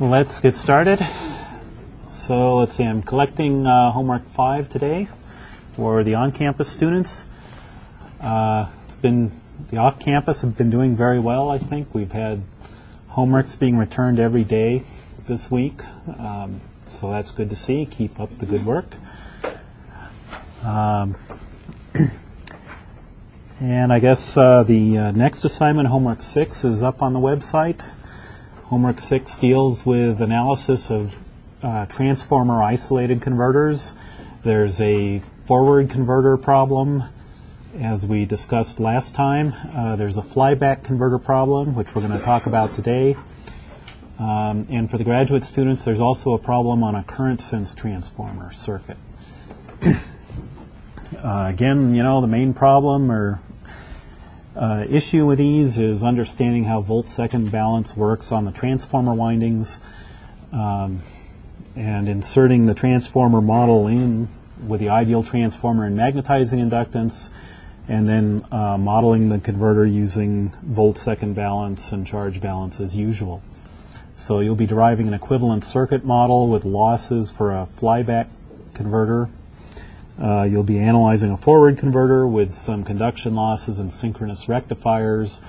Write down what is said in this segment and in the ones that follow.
Let's get started. So let's see, I'm collecting homework 5 today for the on-campus students. The off-campus have been doing very well, I think. We've had homeworks being returned every day this week, so that's good to see. Keep up the good work. And I guess the next assignment, homework 6, is up on the website. Homework 6 deals with analysis of transformer isolated converters. There's a forward converter problem, as we discussed last time. There's a flyback converter problem, which we're going to talk about today. And for the graduate students, there's also a problem on a current sense transformer circuit. Again, you know, the main problem or issue with these is understanding how volt-second balance works on the transformer windings, and inserting the transformer model in with the ideal transformer and magnetizing inductance, and then modeling the converter using volt-second balance and charge balance as usual. So you'll be deriving an equivalent circuit model with losses for a flyback converter. You'll be analyzing a forward converter with some conduction losses and synchronous rectifiers,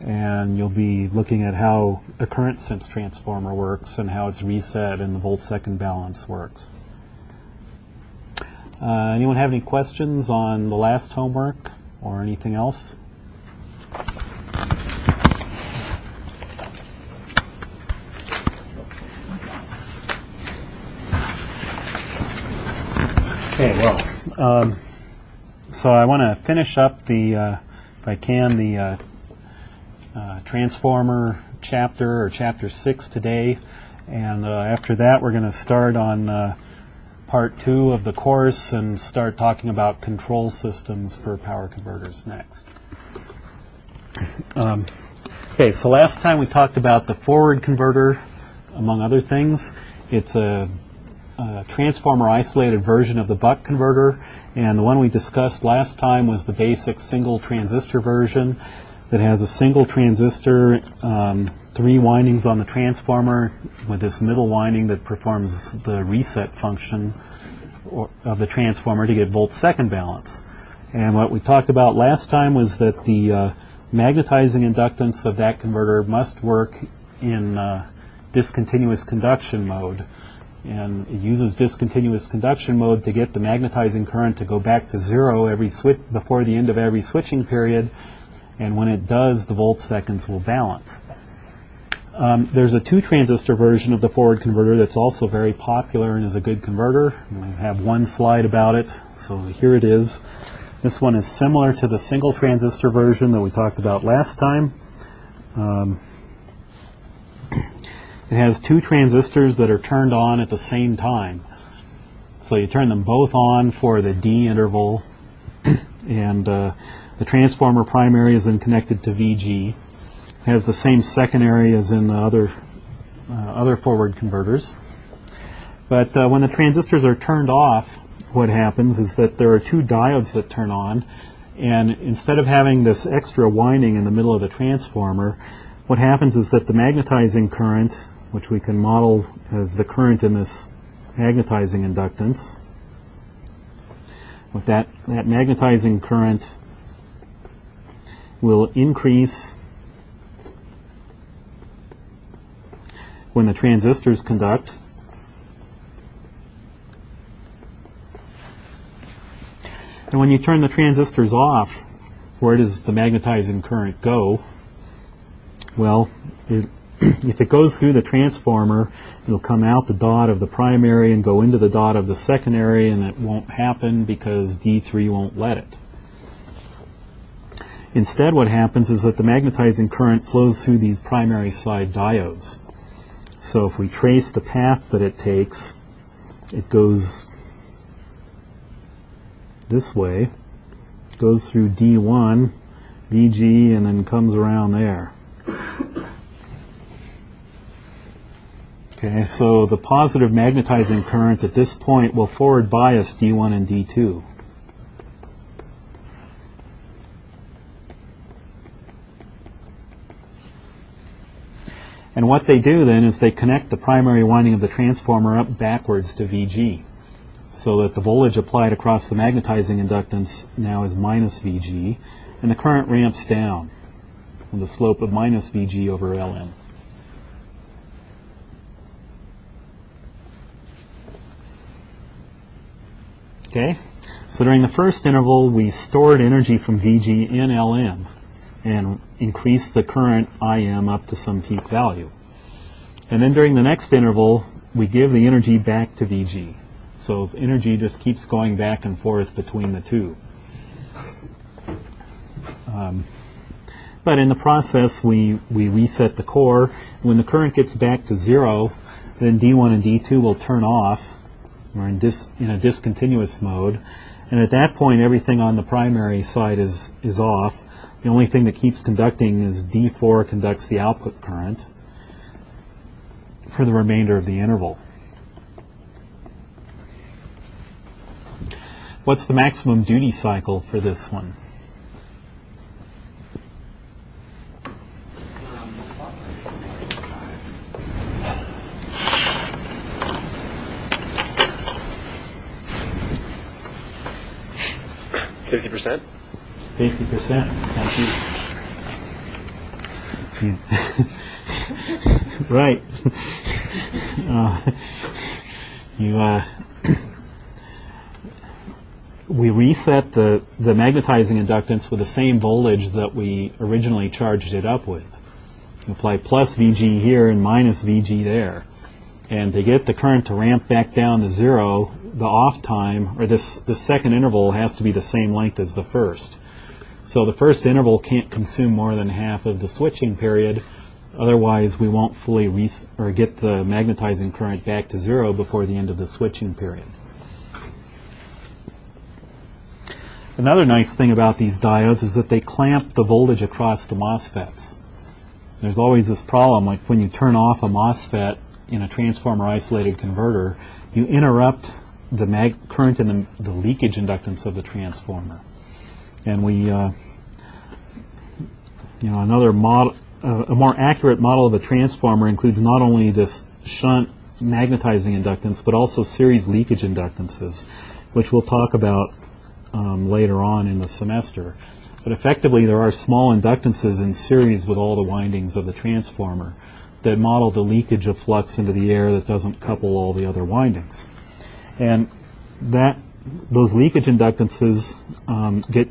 and you'll be looking at how a current sense transformer works and how it's reset and the volt-second balance works. Anyone have any questions on the last homework or anything else? Okay, well, so I want to finish up the, if I can, the transformer chapter, or chapter 6 today, and after that we're going to start on part 2 of the course and start talking about control systems for power converters next. Okay, so last time we talked about the forward converter, among other things. It's a transformer isolated version of the buck converter, and the one we discussed last time was the basic single transistor version that has a single transistor, 3 windings on the transformer with this middle winding that performs the reset function of the transformer to get volt-second balance. And what we talked about last time was that the magnetizing inductance of that converter must work in discontinuous conduction mode. And it uses discontinuous conduction mode to get the magnetizing current to go back to 0 before the end of every switching period, and when it does, the volt-seconds will balance. There's a 2-transistor version of the forward converter that's also very popular and is a good converter. We have one slide about it, so here it is. This one is similar to the single transistor version that we talked about last time. It has 2 transistors that are turned on at the same time. So you turn them both on for the D interval, and the transformer primary is then connected to VG. It has the same secondary as in the other forward converters. But when the transistors are turned off, what happens is that there are 2 diodes that turn on, and instead of having this extra winding in the middle of the transformer, what happens is that the magnetizing current, which we can model as the current in this magnetizing inductance, with that magnetizing current will increase when the transistors conduct, and when you turn the transistors off, where does the magnetizing current go? Well, if it goes through the transformer, it'll come out the dot of the primary and go into the dot of the secondary, and it won't happen because D3 won't let it. Instead, what happens is that the magnetizing current flows through these primary side diodes. So if we trace the path that it takes, it goes this way, goes through D1, VG, and then comes around there. Okay, so the positive magnetizing current at this point will forward bias D1 and D2. And what they do then is they connect the primary winding of the transformer up backwards to VG, so that the voltage applied across the magnetizing inductance now is minus VG, and the current ramps down with the slope of minus VG over Ln. Okay, so during the first interval we stored energy from VG in Lm and increased the current Im up to some peak value. And then during the next interval we give the energy back to VG. So energy just keeps going back and forth between the two. But in the process we reset the core. When the current gets back to 0, then D1 and D2 will turn off. We're in a discontinuous mode, and at that point everything on the primary side is off. The only thing that keeps conducting is D4 conducts the output current for the remainder of the interval. What's the maximum duty cycle for this one? %? 50%. Thank you. Right. We reset the magnetizing inductance with the same voltage that we originally charged it up with. You apply plus VG here and minus VG there. And to get the current to ramp back down to 0, the off time, or this second interval, has to be the same length as the first. So the first interval can't consume more than half of the switching period, otherwise we won't fully get the magnetizing current back to 0 before the end of the switching period. Another nice thing about these diodes is that they clamp the voltage across the MOSFETs. There's always this problem, like when you turn off a MOSFET in a transformer isolated converter, you interrupt the current and the leakage inductance of the transformer. And another model, a more accurate model of a transformer includes not only this shunt magnetizing inductance, but also series leakage inductances, which we'll talk about later on in the semester. But effectively, there are small inductances in series with all the windings of the transformer that model the leakage of flux into the air that doesn't couple all the other windings. And those leakage inductances get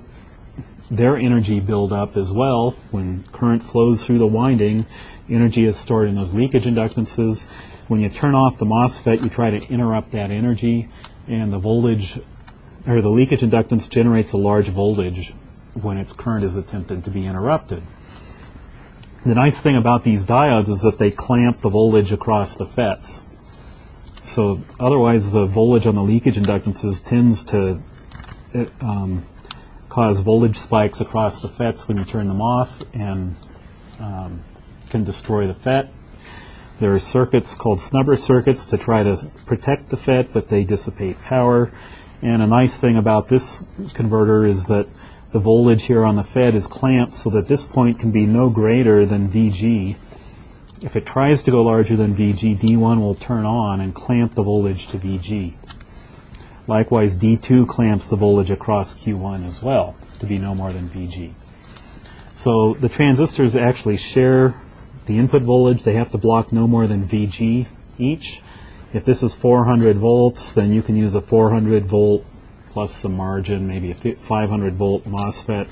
their energy build up as well. When current flows through the winding, energy is stored in those leakage inductances. When you turn off the MOSFET, you try to interrupt that energy, and the voltage, or the leakage inductance, generates a large voltage when its current is attempted to be interrupted. The nice thing about these diodes is that they clamp the voltage across the FETs. So otherwise the voltage on the leakage inductances tends to cause voltage spikes across the FETs when you turn them off, and can destroy the FET. There are circuits called snubber circuits to try to protect the FET, but they dissipate power. And a nice thing about this converter is that the voltage here on the FET is clamped so that this point can be no greater than VG. If it tries to go larger than VG, D1 will turn on and clamp the voltage to VG. Likewise, D2 clamps the voltage across Q1 as well to be no more than VG. So the transistors actually share the input voltage. They have to block no more than VG each. If this is 400 volts, then you can use a 400 volt plus some margin, maybe a 500 volt MOSFET.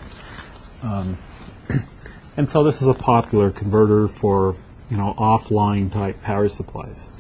And so this is a popular converter for offline type power supplies.